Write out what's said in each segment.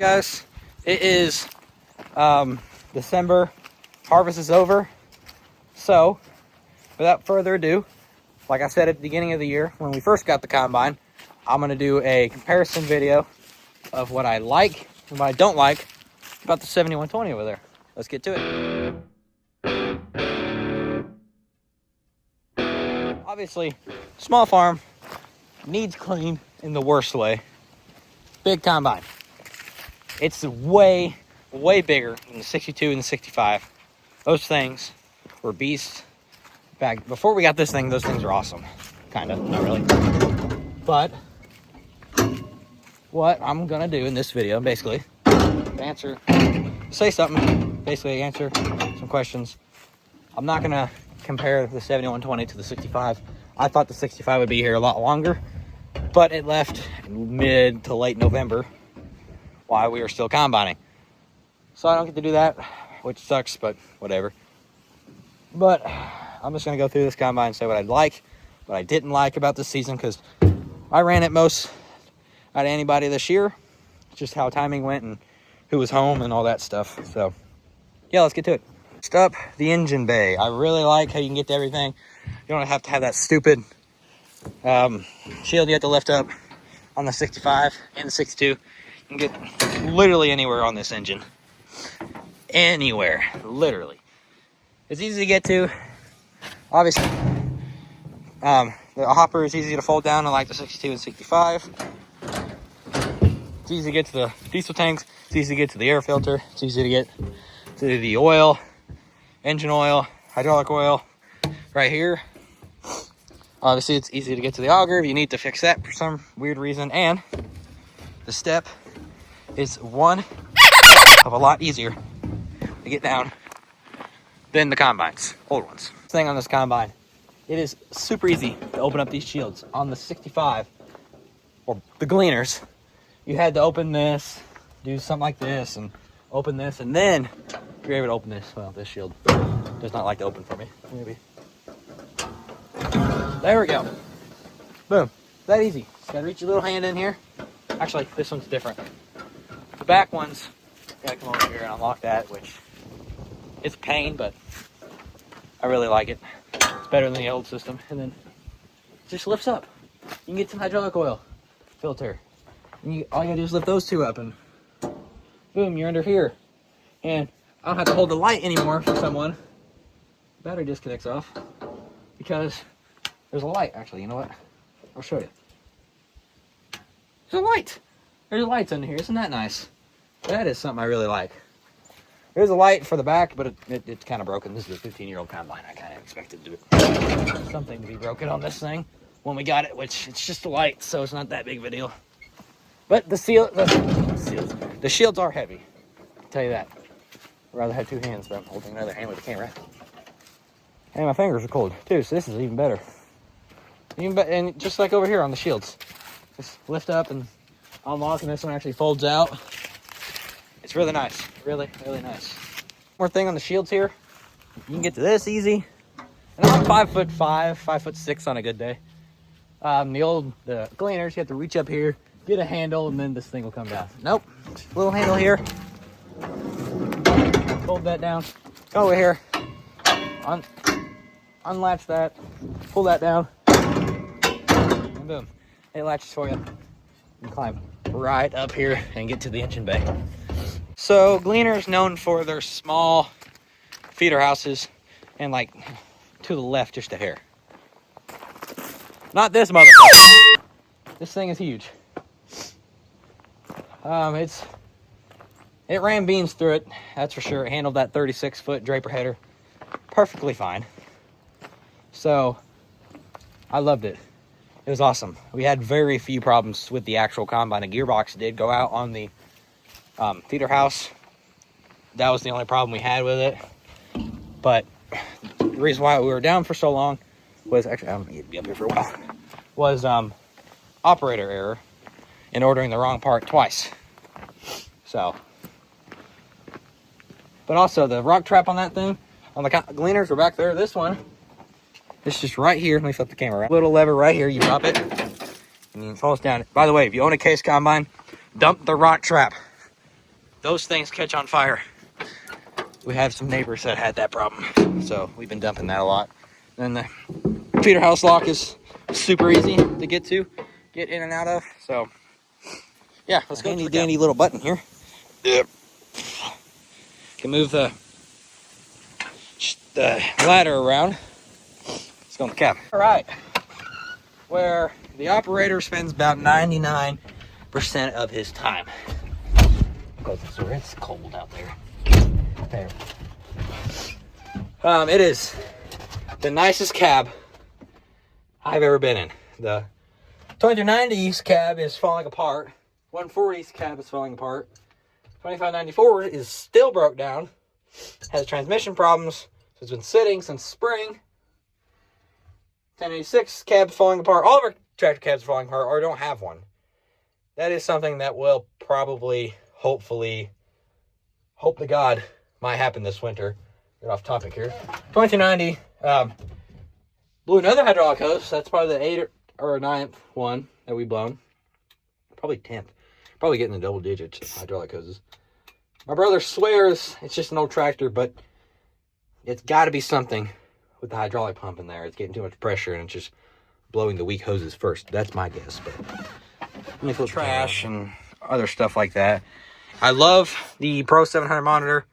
Guys, it is December. Harvest is over. So, without further ado, like I said at the beginning of the year when we first got the combine, I'm going to do a comparison video of what I like and what I don't like about the 7120 over there. Let's get to it. Obviously, small farm, needs clean in the worst way. Big combine. It's way bigger than the 62 and the 65. Those things were beasts. Back before we got this thing, those things are awesome. Kind of, not really. But what I'm gonna do in this video, basically, say something, basically answer some questions. I'm not gonna compare the 7120 to the 65. I thought the 65 would be here a lot longer, but it left in mid to late November while we were still combining. So I don't get to do that, which sucks, but whatever. But I'm just gonna go through this combine and say what I like, what I didn't like about this season, because I ran it most out of anybody this year. Just how timing went and who was home and all that stuff. So yeah, let's get to it. Next up, the engine bay. I really like how you can get to everything. You don't have to have that stupid shield you have to lift up on the 65 and the 62. You can get literally anywhere on this engine. Anywhere, literally. It's easy to get to. Obviously, the hopper is easy to fold down, unlike the 62 and 65. It's easy to get to the diesel tanks. It's easy to get to the air filter. It's easy to get to the oil, engine oil, hydraulic oil, right here. Obviously, it's easy to get to the auger if you need to fix that for some weird reason. And the step is one of a lot easier to get down than the combines, old ones. Thing on this combine, it is super easy to open up these shields. On the 65 or the Gleaners, you had to open this, do something like this, and open this, and then you're able to open this. Well, this shield does not like to open for me. Maybe. There we go. Boom. That easy. Just gotta reach your little hand in here. Actually, this one's different. The back ones, gotta come over here and unlock that, which it's a pain, but I really like it. It's better than the old system. And then it just lifts up. You can get some hydraulic oil filter. And all you gotta do is lift those two up and boom, you're under here. And I don't have to hold the light anymore for someone. The battery disconnects off because there's a light. Actually, you know what? I'll show you. There's a light. There's lights under here. Isn't that nice? That is something I really like. There's a light for the back, but it's kind of broken. This is a 15-year-old combine. I kind of expected something to be broken on this thing when we got it, which it's just a light, so it's not that big of a deal. But the shields are heavy. I'll tell you that. I'd rather have two hands, but I'm holding another hand with the camera. And my fingers are cold too, so this is even better. And just like over here on the shields, just lift up and unlock, and this one actually folds out. It's really nice, really nice. More thing on the shields here, you can get to this easy. And I'm 5'5", 5'6" on a good day. The Gleaners, you have to reach up here, get a handle, and then this thing will come down. Nope, little handle here. Fold that down, go over here, unlatch that, pull that down, and boom, it latches for you. You can climb right up here and get to the engine bay. So Gleaner is known for their small feeder houses and like to the left just a hair. Not this motherfucker. This thing is huge. It ran beams through it, that's for sure. It handled that 36-foot Draper header perfectly fine. So I loved it. It was awesome. We had very few problems with the actual combine. The gearbox did go out on the feeder house. That was the only problem we had with it. But the reason why we were down for so long was actually, I'm gonna be up here for a while, was operator error in ordering the wrong part twice. So, but also the rock trap on that thing, on the Gleaners were back there. This one, it's just right here. Let me flip the camera around. Little lever right here, you drop it and it falls down. By the way, if you own a case combine, dump the rock trap. those things catch on fire. We have some neighbors that had that problem, so we've been dumping that a lot. Then the feeder house lock is super easy to get in and out of. So yeah, let's go. Handy dandy little button here. Yep. Can move the ladder around. Let's go on the cab. All right, where the operator spends about 99% of his time. Because it's cold out there. There. It is the nicest cab I've ever been in. The 2390's cab is falling apart. 140's cab is falling apart. 2594 is still broke down. Has transmission problems. So it's been sitting since spring. 1086 cab's falling apart. All of our tractor cabs are falling apart or don't have one. That is something that will probably, hopefully, hope to God, might happen this winter. Get off topic here. 2290 blew another hydraulic hose. That's probably the 8th or 9th one that we've blown. Probably 10th. Probably getting the double digits of hydraulic hoses. My brother swears it's just an old tractor, but it's got to be something with the hydraulic pump in there. It's getting too much pressure and it's just blowing the weak hoses first. That's my guess. But let me flip trash and other stuff like that. I love the Pro 700 monitor.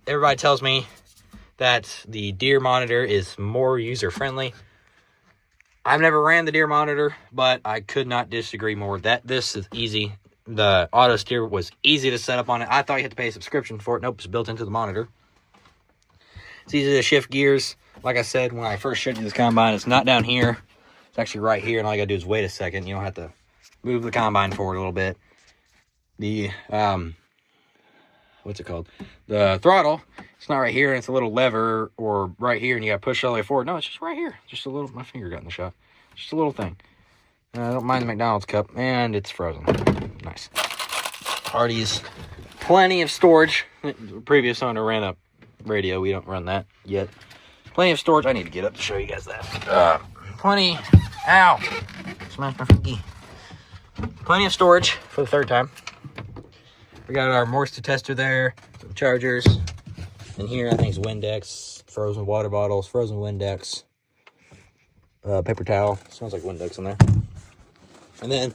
Everybody tells me that the Deere monitor is more user-friendly. I've never ran the Deere monitor, but I could not disagree more. This is easy. The auto steer was easy to set up on it. I thought you had to pay a subscription for it. Nope, it's built into the monitor. It's easy to shift gears. Like I said, when I first showed you this combine, it's not down here. It's actually right here, and all you gotta do is wait a second. You don't have to move the combine forward a little bit. The, what's it called? The throttle, it's not right here, and it's a little lever, or right here, and you gotta push all the way forward. No, it's just right here. Just a little, my finger got in the shot. Just a little thing. I don't mind the McDonald's cup, and it's frozen. Nice. Hardy's, plenty of storage. The previous owner ran a radio. We don't run that yet. Plenty of storage. I need to get up to show you guys that. Plenty. Ow. Smashed my fingy. Plenty of storage for the third time. We got our Morse tester there. Some chargers. And here, I think it's Windex. Frozen water bottles. Frozen Windex. Paper towel. Smells like Windex in there. And then,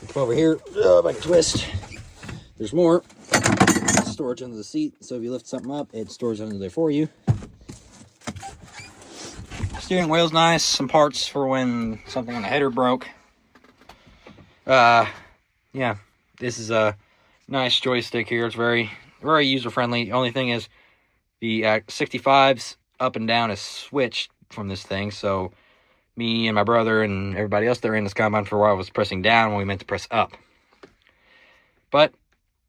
come over here. If I can twist. There's more storage under the seat. So if you lift something up, it stores under there for you. Steering wheel's nice. Some parts for when something on the header broke. Yeah, this is a nice joystick here. It's very, very user-friendly. The only thing is the 65's up and down is switched from this thing. So me and my brother and everybody else that were in this combine for a while was pressing down when we meant to press up. But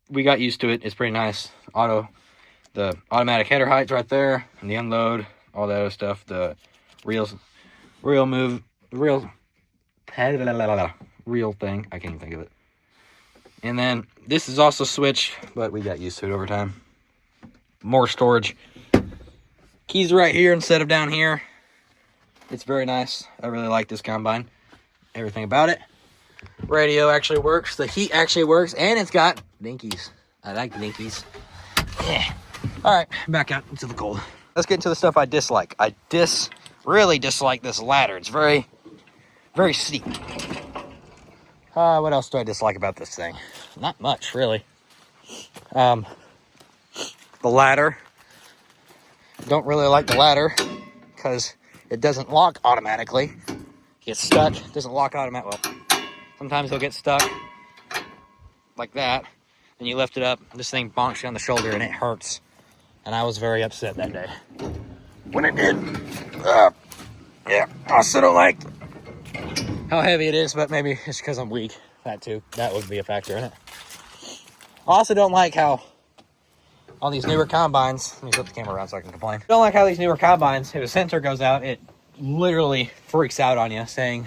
we got used to it. It's pretty nice. The automatic header height's right there, and the unload, all that other stuff. The real thing. I can't even think of it. And then this is also switched, but we got used to it over time. More storage. Keys right here instead of down here. It's very nice. I really like this combine. Everything about it. Radio actually works. The heat actually works, and it's got dinkies. I like dinkies. Yeah. All right, back out into the cold. Let's get into the stuff I dislike. I really dislike this ladder. It's very, very steep. What else do I dislike about this thing? Not much, really. The ladder. Don't really like the ladder because it doesn't lock automatically. Gets stuck. It doesn't lock automatically. Well, sometimes it'll get stuck like that. Then you lift it up. This thing bonks you on the shoulder and it hurts. And I was very upset that day when it did. Yeah, I also don't like how heavy it is, but maybe it's because I'm weak. That too. That would be a factor in it. I also don't like how on these newer combines, let me flip the camera around so I can complain. I don't like how these newer combines, if a sensor goes out, it literally freaks out on you saying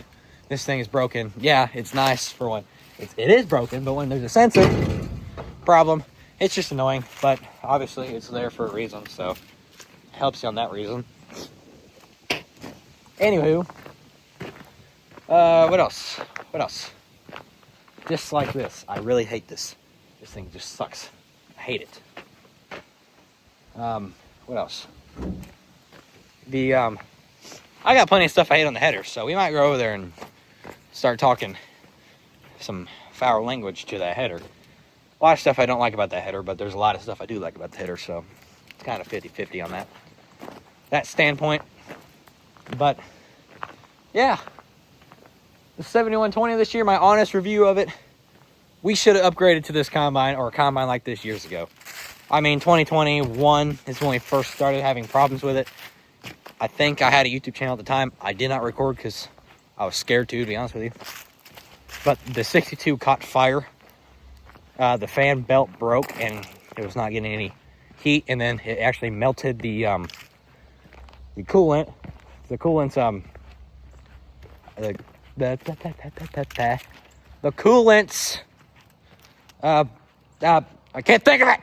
this thing is broken. Yeah, it's nice for when it is broken, but when there's a sensor problem, it's just annoying. But obviously it's there for a reason, so it helps you on that reason. Anywho, what else? Just like this. I really hate this. This thing just sucks. I hate it. What else? I got plenty of stuff I hate on the header, so we might go over there and start talking some foul language to that header. A lot of stuff I don't like about that header, but there's a lot of stuff I do like about the header, so it's kind of 50-50 on that standpoint. But yeah, the 7120 this year, my honest review of it, we should have upgraded to this combine or a combine like this years ago. I mean, 2021 is when we first started having problems with it. I think I had a YouTube channel at the time. I did not record because I was scared to be honest with you. But the 62 caught fire. The fan belt broke and it was not getting any heat, and then it actually melted the coolant. The coolant's the coolant's I can't think of it.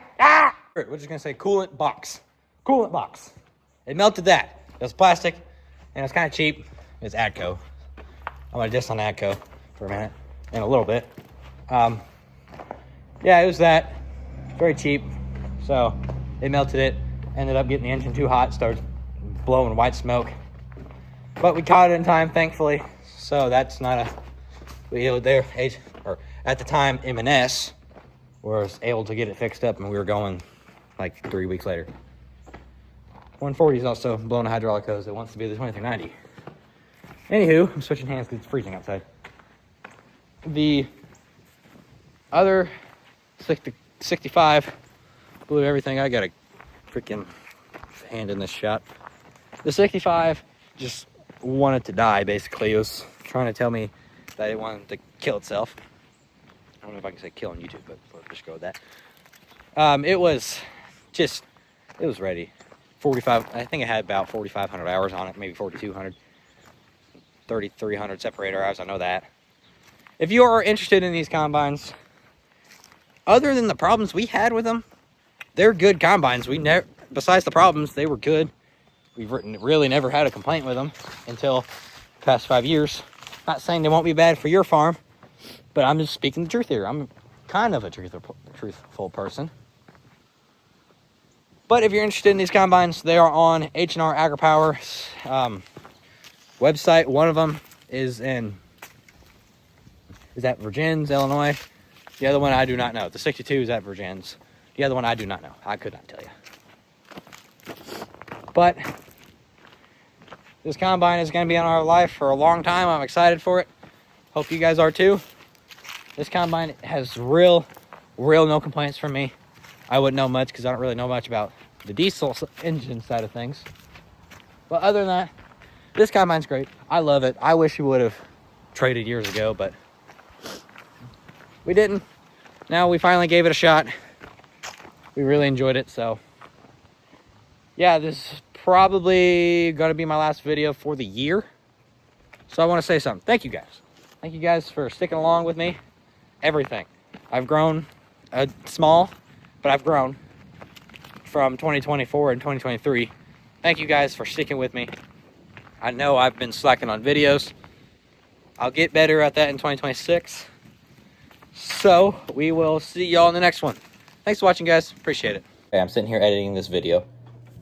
We're just gonna say coolant box. It melted that. It was plastic and it's kind of cheap. It's AGCO. I'm gonna diss on AGCO for a minute and a little bit. Yeah, it was that. Very cheap. So they melted it. Ended up getting the engine too hot. Started blowing white smoke. But we caught it in time, thankfully. So that's not a deal there. Or at the time, M&S was able to get it fixed up, and we were going like 3 weeks later. 140 is also blowing a hydraulic hose that wants to be the 2390. Anywho, I'm switching hands because it's freezing outside. The other 65 blew everything. I got a freaking hand in this shot. The 65 just wanted to die, basically. It was trying to tell me that it wanted to kill itself. I don't know if I can say kill on YouTube, but let's just go with that. It was ready. 45, I think it had about 4,500 hours on it, maybe 4,200. 3,300 separator hours, I know that. If you are interested in these combines, other than the problems we had with them, they're good combines. Besides the problems, they were good. We've really never had a complaint with them until the past 5 years. Not saying they won't be bad for your farm, but I'm just speaking the truth here. I'm kind of a truthful person. But if you're interested in these combines, they are on H&R AgriPower's website. One of them is at Virgins, Illinois. The other one I do not know. The 62 is at Virgins. The other one I do not know. I could not tell you. But this combine is going to be in our life for a long time. I'm excited for it. Hope you guys are too. This combine has real no complaints from me. I wouldn't know much because I don't really know much about the diesel engine side of things. But other than that, this combine's great. I love it. I wish we would have traded years ago, but we didn't. Now we finally gave it a shot. We really enjoyed it, so yeah, this is probably gonna be my last video for the year. So I want to say something. Thank you guys. Thank you guys for sticking along with me. Everything. I've grown small, but I've grown from 2024 and 2023. Thank you guys for sticking with me. I know I've been slacking on videos. I'll get better at that in 2026. So we will see y'all in the next one. Thanks for watching, guys. Appreciate it. Okay, I'm sitting here editing this video.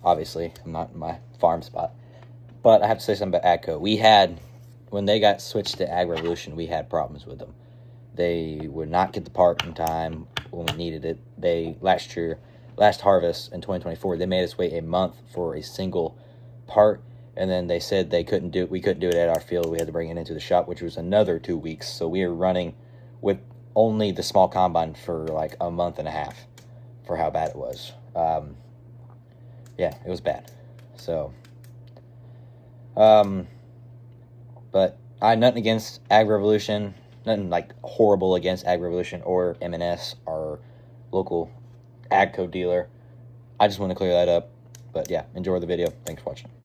Obviously, I'm not in my farm spot. But I have to say something about AGCO. When they got switched to Ag Revolution, we had problems with them. They would not get the part in time when we needed it. Last harvest in 2024, they made us wait a month for a single part, and then they said we couldn't do it at our field. We had to bring it into the shop, which was another 2 weeks. So we were running with only the small combine for like a month and a half for how bad it was. Yeah, it was bad. So, but I had nothing against Ag Revolution. Nothing like horrible against Ag Revolution or M&S, our local AGCO dealer. I just want to clear that up. But yeah, enjoy the video. Thanks for watching.